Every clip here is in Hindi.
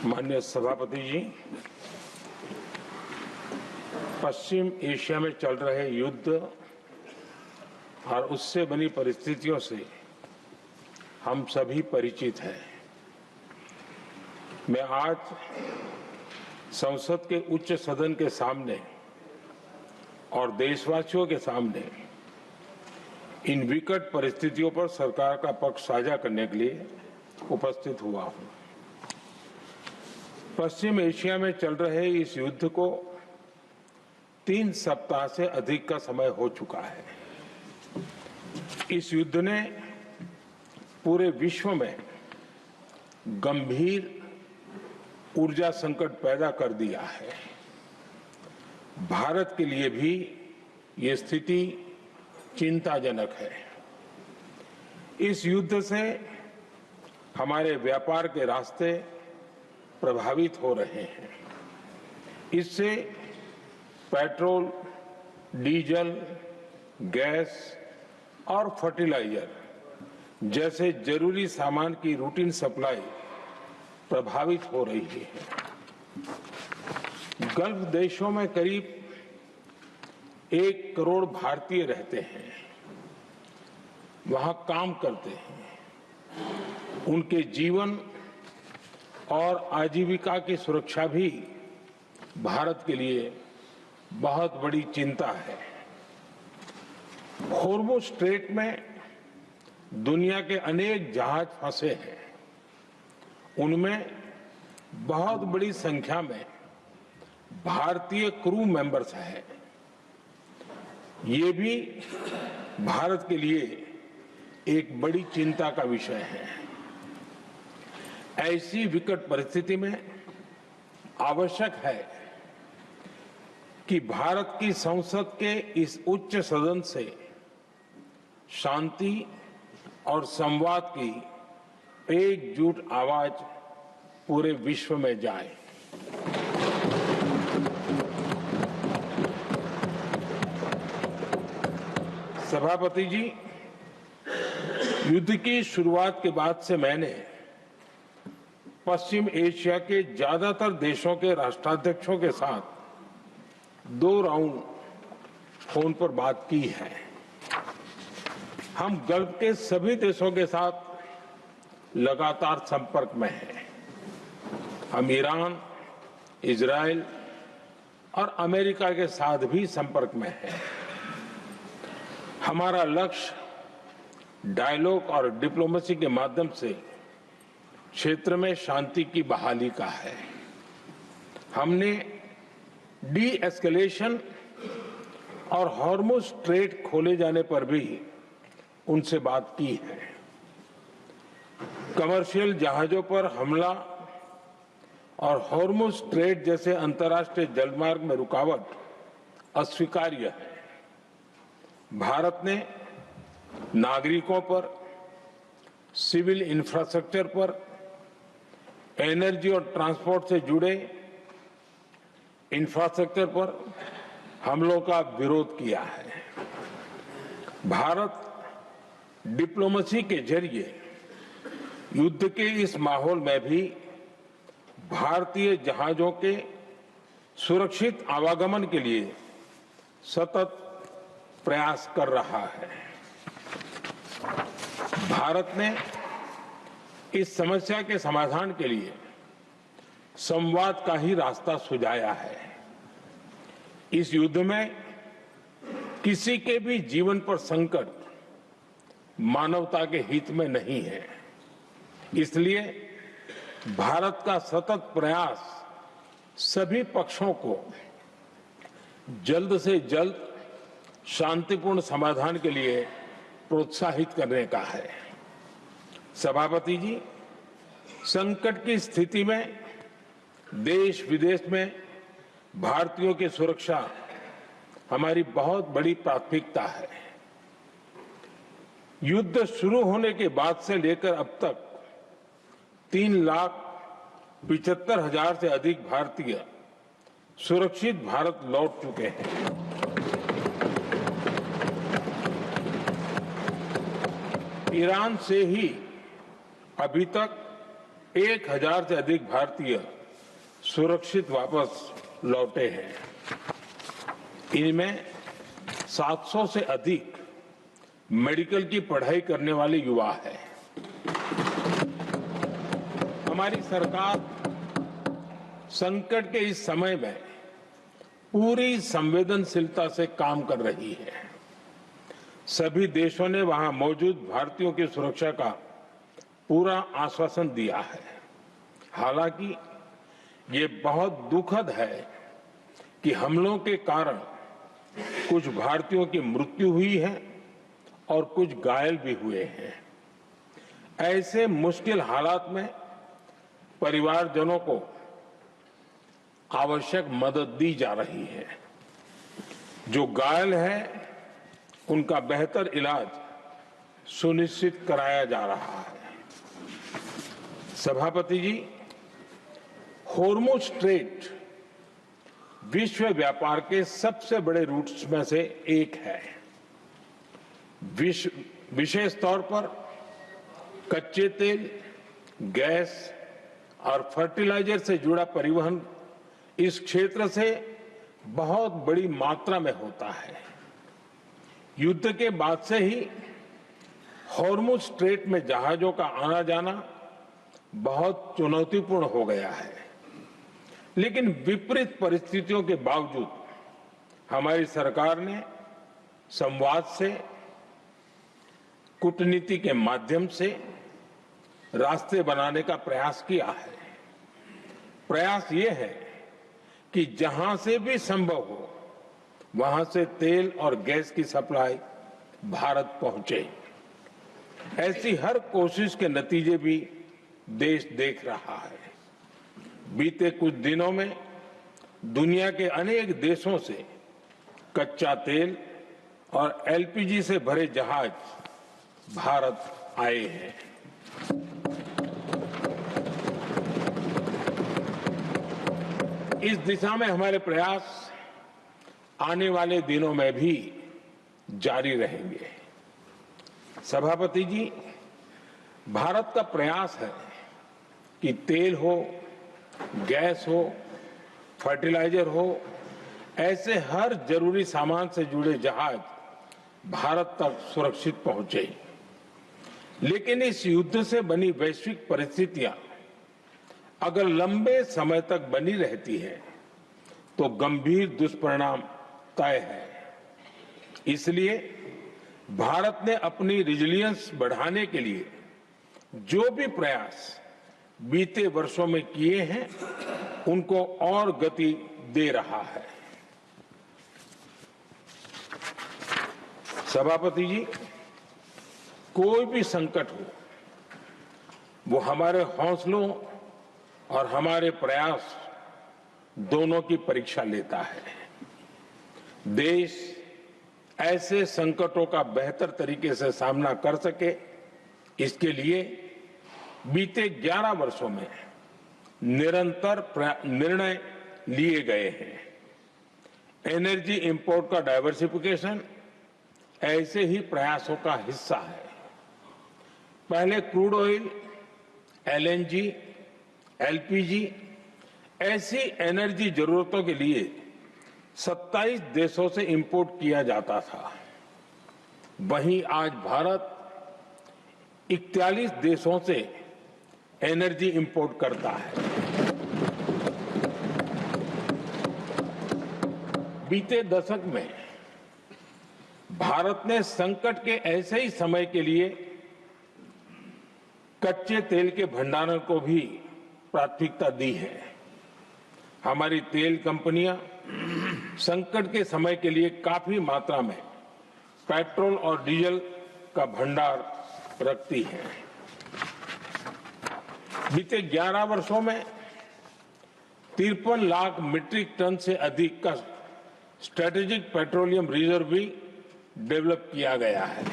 माननीय सभापति जी, पश्चिम एशिया में चल रहे युद्ध और उससे बनी परिस्थितियों से हम सभी परिचित हैं। मैं आज संसद के उच्च सदन के सामने और देशवासियों के सामने इन विकट परिस्थितियों पर सरकार का पक्ष साझा करने के लिए उपस्थित हुआ हूं। पश्चिम एशिया में चल रहे इस युद्ध को 3 सप्ताह से अधिक का समय हो चुका है। इस युद्ध ने पूरे विश्व में गंभीर ऊर्जा संकट पैदा कर दिया है। भारत के लिए भी ये स्थिति चिंताजनक है। इस युद्ध से हमारे व्यापार के रास्ते प्रभावित हो रहे हैं। इससे पेट्रोल, डीजल, गैस और फर्टिलाइजर जैसे जरूरी सामान की रूटीन सप्लाई प्रभावित हो रही है। गल्फ देशों में करीब 1 करोड़ भारतीय रहते हैं, वहां काम करते हैं। उनके जीवन और आजीविका की सुरक्षा भी भारत के लिए बहुत बड़ी चिंता है। होर्मुज़ स्ट्रेट में दुनिया के अनेक जहाज फंसे हैं। उनमें बहुत बड़ी संख्या में भारतीय क्रू मेंबर्स हैं। ये भी भारत के लिए एक बड़ी चिंता का विषय है। ऐसी विकट परिस्थिति में आवश्यक है कि भारत की संसद के इस उच्च सदन से शांति और संवाद की एकजुट आवाज पूरे विश्व में जाए। सभापति जी, युद्ध की शुरुआत के बाद से मैंने पश्चिम एशिया के ज्यादातर देशों के राष्ट्राध्यक्षों के साथ 2 राउंड फोन पर बात की है। हम गल्फ के सभी देशों के साथ लगातार संपर्क में हैं। हम ईरान, इजराइल और अमेरिका के साथ भी संपर्क में हैं। हमारा लक्ष्य डायलॉग और डिप्लोमेसी के माध्यम से क्षेत्र में शांति की बहाली का है। हमने डी एस्केलेशन और होर्मुज़ स्ट्रेट खोले जाने पर भी उनसे बात की है। कमर्शियल जहाजों पर हमला और होर्मुज़ स्ट्रेट जैसे अंतर्राष्ट्रीय जलमार्ग में रुकावट अस्वीकार्य है। भारत ने नागरिकों पर, सिविल इंफ्रास्ट्रक्चर पर, एनर्जी और ट्रांसपोर्ट से जुड़े इंफ्रास्ट्रक्चर पर हमलों का विरोध किया है। भारत डिप्लोमेसी के जरिए युद्ध के इस माहौल में भी भारतीय जहाजों के सुरक्षित आवागमन के लिए सतत प्रयास कर रहा है। भारत ने इस समस्या के समाधान के लिए संवाद का ही रास्ता सुझाया है। इस युद्ध में किसी के भी जीवन पर संकट मानवता के हित में नहीं है। इसलिए भारत का सतत प्रयास सभी पक्षों को जल्द से जल्द शांतिपूर्ण समाधान के लिए प्रोत्साहित करने का है। सभापति जी, संकट की स्थिति में देश विदेश में भारतीयों की सुरक्षा हमारी बहुत बड़ी प्राथमिकता है। युद्ध शुरू होने के बाद से लेकर अब तक 3,75,000 से अधिक भारतीय सुरक्षित भारत लौट चुके हैं। ईरान से ही अभी तक 1000 से अधिक भारतीय सुरक्षित वापस लौटे हैं। इनमें 700 से अधिक मेडिकल की पढ़ाई करने वाले युवा हैं। हमारी सरकार संकट के इस समय में पूरी संवेदनशीलता से काम कर रही है। सभी देशों ने वहां मौजूद भारतीयों की सुरक्षा का पूरा आश्वासन दिया है। हालांकि ये बहुत दुखद है कि हमलों के कारण कुछ भारतीयों की मृत्यु हुई है और कुछ घायल भी हुए हैं। ऐसे मुश्किल हालात में परिवारजनों को आवश्यक मदद दी जा रही है। जो घायल है उनका बेहतर इलाज सुनिश्चित कराया जा रहा है। सभापति जी, होर्मुज स्ट्रेट विश्व व्यापार के सबसे बड़े रूट्स में से एक है। विशेष तौर पर कच्चे तेल, गैस और फर्टिलाइजर से जुड़ा परिवहन इस क्षेत्र से बहुत बड़ी मात्रा में होता है। युद्ध के बाद से ही होर्मुज स्ट्रेट में जहाजों का आना जाना बहुत चुनौतीपूर्ण हो गया है। लेकिन विपरीत परिस्थितियों के बावजूद हमारी सरकार ने संवाद से, कूटनीति के माध्यम से रास्ते बनाने का प्रयास किया है। प्रयास ये है कि जहां से भी संभव हो वहां से तेल और गैस की सप्लाई भारत पहुंचे। ऐसी हर कोशिश के नतीजे भी देश देख रहा है। बीते कुछ दिनों में दुनिया के अनेक देशों से कच्चा तेल और एलपीजी से भरे जहाज भारत आए हैं। इस दिशा में हमारे प्रयास आने वाले दिनों में भी जारी रहेंगे। सभापति जी, भारत का प्रयास है कि तेल हो, गैस हो, फर्टिलाइजर हो, ऐसे हर जरूरी सामान से जुड़े जहाज भारत तक सुरक्षित पहुंचे। लेकिन इस युद्ध से बनी वैश्विक परिस्थितियां अगर लंबे समय तक बनी रहती है तो गंभीर दुष्परिणाम तय है। इसलिए भारत ने अपनी रेजिलियंस बढ़ाने के लिए जो भी प्रयास बीते वर्षों में किए हैं उनको और गति दे रहा है। सभापति जी, कोई भी संकट हो वो हमारे हौसलों और हमारे प्रयास दोनों की परीक्षा लेता है। देश ऐसे संकटों का बेहतर तरीके से सामना कर सके, इसके लिए बीते 11 वर्षों में निरंतर निर्णय लिए गए हैं। एनर्जी इंपोर्ट का डाइवर्सिफिकेशन ऐसे ही प्रयासों का हिस्सा है। पहले क्रूड ऑयल, एलएनजी, एलपीजी ऐसी एनर्जी जरूरतों के लिए 27 देशों से इंपोर्ट किया जाता था। वहीं आज भारत 41 देशों से एनर्जी इंपोर्ट करता है। बीते दशक में भारत ने संकट के ऐसे ही समय के लिए कच्चे तेल के भंडारण को भी प्राथमिकता दी है। हमारी तेल कंपनियां संकट के समय के लिए काफी मात्रा में पेट्रोल और डीजल का भंडार रखती हैं। बीते 11 वर्षों में 53 लाख मीट्रिक टन से अधिक का स्ट्रेटेजिक पेट्रोलियम रिजर्व भी डेवलप किया गया है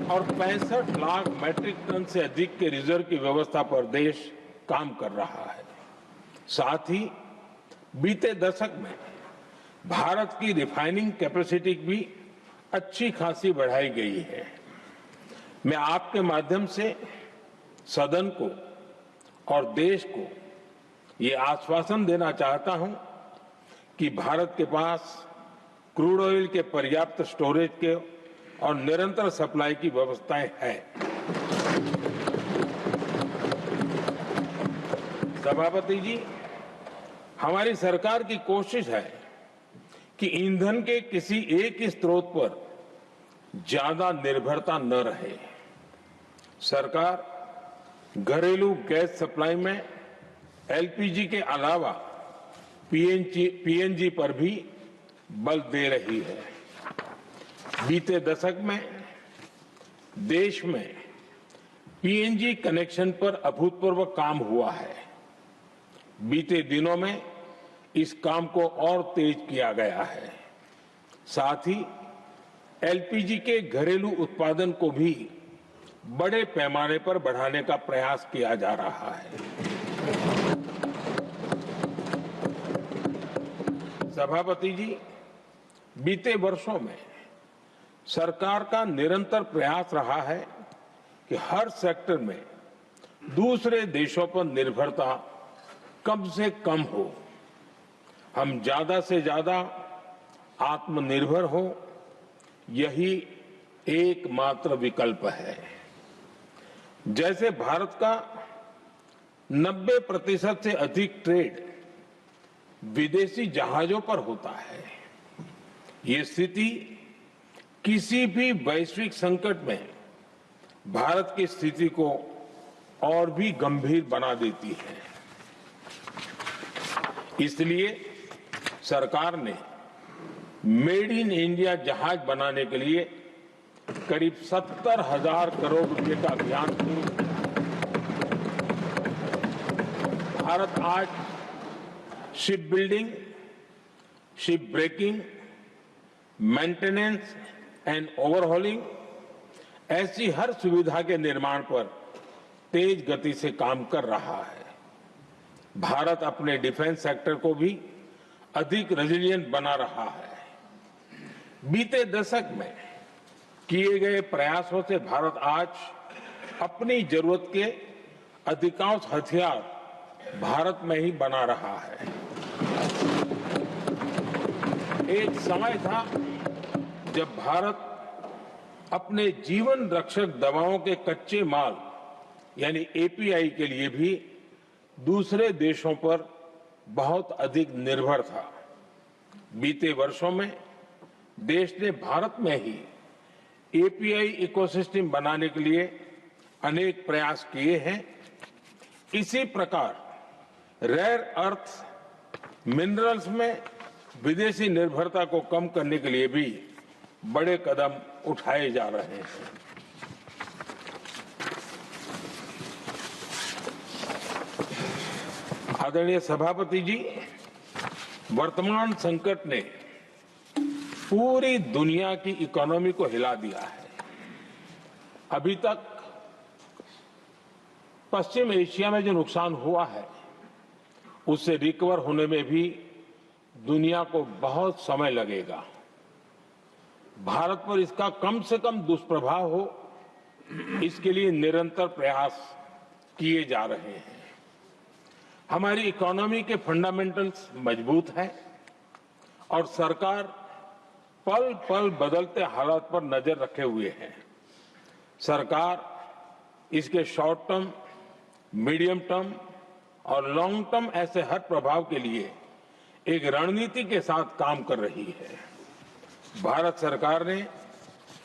और 65 लाख मीट्रिक टन से अधिक के रिजर्व की व्यवस्था पर देश काम कर रहा है। साथ ही बीते दशक में भारत की रिफाइनिंग कैपेसिटी भी अच्छी खासी बढ़ाई गई है। मैं आपके माध्यम से सदन को और देश को ये आश्वासन देना चाहता हूं कि भारत के पास क्रूड ऑयल के पर्याप्त स्टोरेज के और निरंतर सप्लाई की व्यवस्थाएं हैं। सभापति जी, हमारी सरकार की कोशिश है कि ईंधन के किसी एक ही स्रोत पर ज्यादा निर्भरता न रहे। सरकार घरेलू गैस सप्लाई में एलपीजी के अलावा पीएनजी पर भी बल दे रही है। बीते दशक में देश में पीएनजी कनेक्शन पर अभूतपूर्व काम हुआ है। बीते दिनों में इस काम को और तेज किया गया है। साथ ही एलपीजी के घरेलू उत्पादन को भी बड़े पैमाने पर बढ़ाने का प्रयास किया जा रहा है। सभापति जी, बीते वर्षों में सरकार का निरंतर प्रयास रहा है कि हर सेक्टर में दूसरे देशों पर निर्भरता कम से कम हो। हम ज्यादा से ज्यादा आत्मनिर्भर हो, यही एकमात्र विकल्प है। जैसे भारत का 90% से अधिक ट्रेड विदेशी जहाजों पर होता है। ये स्थिति किसी भी वैश्विक संकट में भारत की स्थिति को और भी गंभीर बना देती है। इसलिए सरकार ने मेड इन इंडिया जहाज बनाने के लिए करीब 70,000 करोड़ रुपए का अभियान शुरू किया। भारत आज ship building, ship breaking, maintenance and overhauling ऐसी हर सुविधा के निर्माण पर तेज गति से काम कर रहा है। भारत अपने डिफेंस सेक्टर को भी अधिक रेजिलिएंट बना रहा है। बीते दशक में किए गए प्रयासों से भारत आज अपनी जरूरत के अधिकांश हथियार भारत में ही बना रहा है। एक समय था जब भारत अपने जीवन रक्षक दवाओं के कच्चे माल यानी एपीआई के लिए भी दूसरे देशों पर बहुत अधिक निर्भर था। बीते वर्षों में देश ने भारत में ही एपीआई इकोसिस्टम बनाने के लिए अनेक प्रयास किए हैं। इसी प्रकार रेयर अर्थ मिनरल्स में विदेशी निर्भरता को कम करने के लिए भी बड़े कदम उठाए जा रहे हैं। आदरणीय सभापति जी, वर्तमान संकट ने पूरी दुनिया की इकोनॉमी को हिला दिया है। अभी तक पश्चिम एशिया में जो नुकसान हुआ है उससे रिकवर होने में भी दुनिया को बहुत समय लगेगा। भारत पर इसका कम से कम दुष्प्रभाव हो, इसके लिए निरंतर प्रयास किए जा रहे हैं। हमारी इकोनॉमी के फंडामेंटल्स मजबूत हैं और सरकार पल पल बदलते हालात पर नजर रखे हुए है। सरकार इसके शॉर्ट टर्म, मीडियम टर्म और लॉन्ग टर्म ऐसे हर प्रभाव के लिए एक रणनीति के साथ काम कर रही है। भारत सरकार ने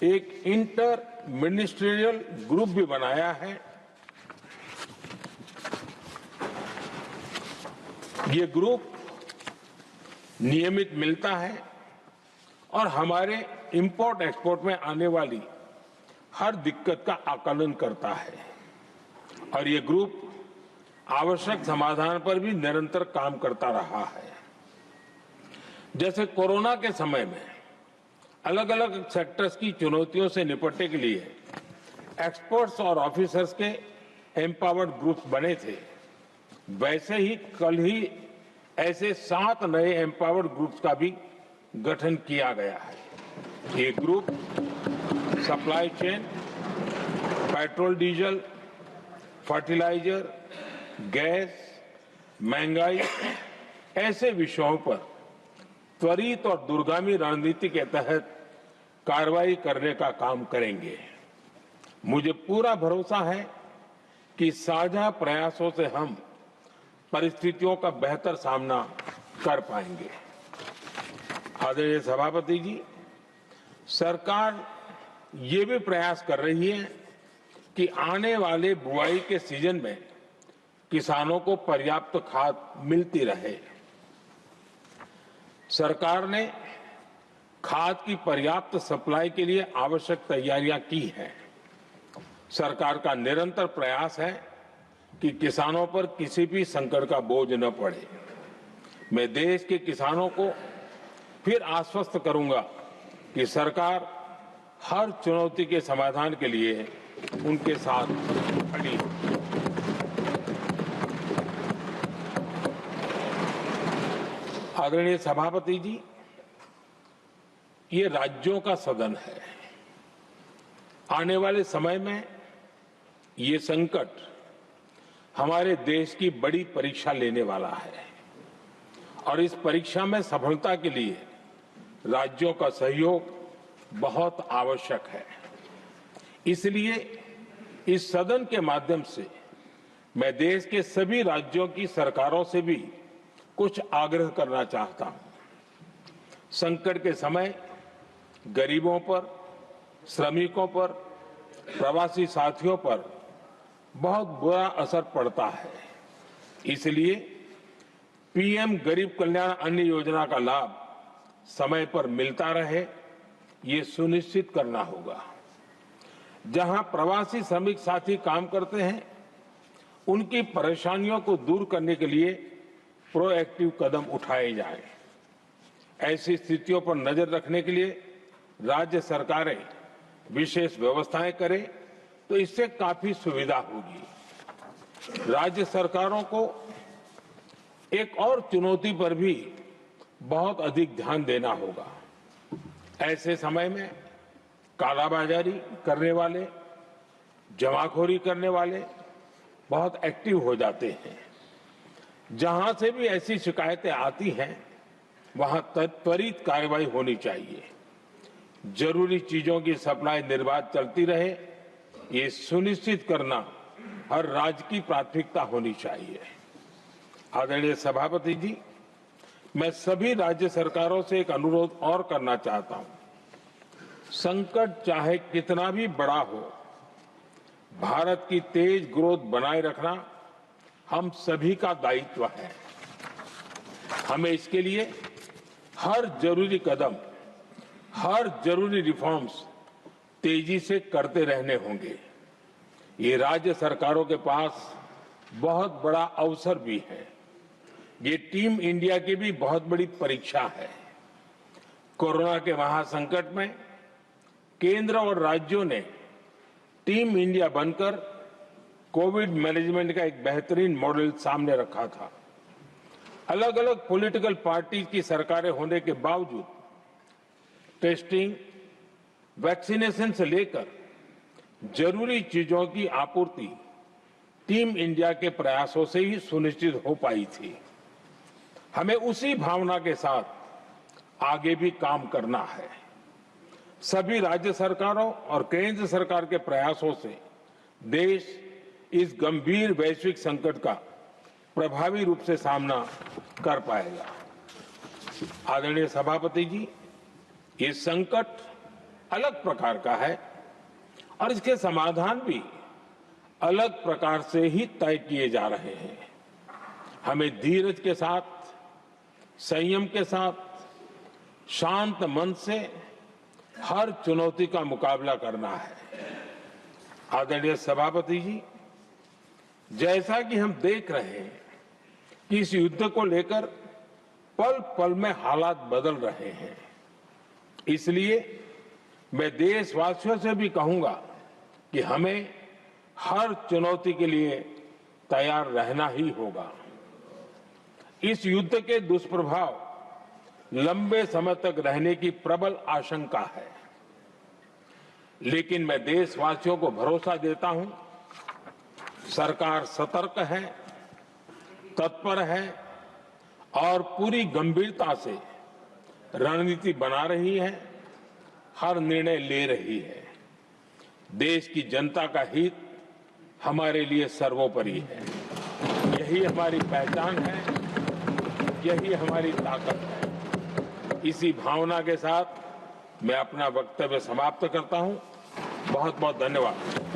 एक इंटर मिनिस्ट्रियल ग्रुप भी बनाया है। ये ग्रुप नियमित मिलता है और हमारे इंपोर्ट एक्सपोर्ट में आने वाली हर दिक्कत का आकलन करता है और ये ग्रुप आवश्यक समाधान पर भी निरंतर काम करता रहा है। जैसे कोरोना के समय में अलग अलग सेक्टर्स की चुनौतियों से निपटने के लिए एक्सपर्ट्स और ऑफिसर्स के एम्पावर्ड ग्रुप्स बने थे, वैसे ही कल ही ऐसे 7 नए एम्पावर्ड ग्रुप्स का भी गठन किया गया है। ये group supply chain, petrol diesel, fertiliser, gas, महंगाई ऐसे विषयों पर त्वरित और दूरगामी रणनीति के तहत कार्रवाई करने का काम करेंगे। मुझे पूरा भरोसा है कि साझा प्रयासों से हम परिस्थितियों का बेहतर सामना कर पाएंगे। आदरणीय सभापति जी, सरकार ये भी प्रयास कर रही है कि आने वाले बुआई के सीजन में किसानों को पर्याप्त खाद मिलती रहे। सरकार ने खाद की पर्याप्त सप्लाई के लिए आवश्यक तैयारियां की हैं। सरकार का निरंतर प्रयास है कि किसानों पर किसी भी संकट का बोझ न पड़े। मैं देश के किसानों को फिर आश्वस्त करूंगा कि सरकार हर चुनौती के समाधान के लिए उनके साथ खड़ी है। आदरणीय सभापति जी, ये राज्यों का सदन है। आने वाले समय में ये संकट हमारे देश की बड़ी परीक्षा लेने वाला है और इस परीक्षा में सफलता के लिए राज्यों का सहयोग बहुत आवश्यक है। इसलिए इस सदन के माध्यम से मैं देश के सभी राज्यों की सरकारों से भी कुछ आग्रह करना चाहता हूं। संकट के समय गरीबों पर, श्रमिकों पर, प्रवासी साथियों पर बहुत बुरा असर पड़ता है। इसलिए पीएम गरीब कल्याण अन्न योजना का लाभ समय पर मिलता रहे, ये सुनिश्चित करना होगा। जहां प्रवासी श्रमिक साथी काम करते हैं, उनकी परेशानियों को दूर करने के लिए प्रोएक्टिव कदम उठाए जाएं। ऐसी स्थितियों पर नजर रखने के लिए राज्य सरकारें विशेष व्यवस्थाएं करें तो इससे काफी सुविधा होगी। राज्य सरकारों को एक और चुनौती पर भी बहुत अधिक ध्यान देना होगा। ऐसे समय में कालाबाजारी करने वाले, जमाखोरी करने वाले बहुत एक्टिव हो जाते हैं। जहां से भी ऐसी शिकायतें आती हैं, वहां त्वरित कार्रवाई होनी चाहिए। जरूरी चीजों की सप्लाई निर्बाध चलती रहे, ये सुनिश्चित करना हर राज्य की प्राथमिकता होनी चाहिए। आदरणीय सभापति जी, मैं सभी राज्य सरकारों से एक अनुरोध और करना चाहता हूं। संकट चाहे कितना भी बड़ा हो, भारत की तेज ग्रोथ बनाए रखना हम सभी का दायित्व है। हमें इसके लिए हर जरूरी कदम, हर जरूरी रिफॉर्म्स तेजी से करते रहने होंगे। ये राज्य सरकारों के पास बहुत बड़ा अवसर भी है। ये टीम इंडिया की भी बहुत बड़ी परीक्षा है। कोरोना के महासंकट में केंद्र और राज्यों ने टीम इंडिया बनकर कोविड मैनेजमेंट का एक बेहतरीन मॉडल सामने रखा था। अलग अलग पॉलिटिकल पार्टी की सरकारें होने के बावजूद टेस्टिंग, वैक्सीनेशन से लेकर जरूरी चीजों की आपूर्ति टीम इंडिया के प्रयासों से ही सुनिश्चित हो पाई थी। हमें उसी भावना के साथ आगे भी काम करना है। सभी राज्य सरकारों और केंद्र सरकार के प्रयासों से देश इस गंभीर वैश्विक संकट का प्रभावी रूप से सामना कर पाएगा। आदरणीय सभापति जी, ये संकट अलग प्रकार का है और इसके समाधान भी अलग प्रकार से ही तय किए जा रहे हैं। हमें धीरज के साथ, संयम के साथ, शांत मन से हर चुनौती का मुकाबला करना है। आदरणीय सभापति जी, जैसा कि हम देख रहे हैं कि इस युद्ध को लेकर पल पल में हालात बदल रहे हैं, इसलिए मैं देशवासियों से भी कहूंगा कि हमें हर चुनौती के लिए तैयार रहना ही होगा। इस युद्ध के दुष्प्रभाव लंबे समय तक रहने की प्रबल आशंका है, लेकिन मैं देशवासियों को भरोसा देता हूं सरकार सतर्क है, तत्पर है और पूरी गंभीरता से रणनीति बना रही है, हर निर्णय ले रही है। देश की जनता का हित हमारे लिए सर्वोपरि है। यही हमारी पहचान है, यही हमारी ताकत है। इसी भावना के साथ मैं अपना वक्तव्य समाप्त करता हूं। बहुत बहुत धन्यवाद।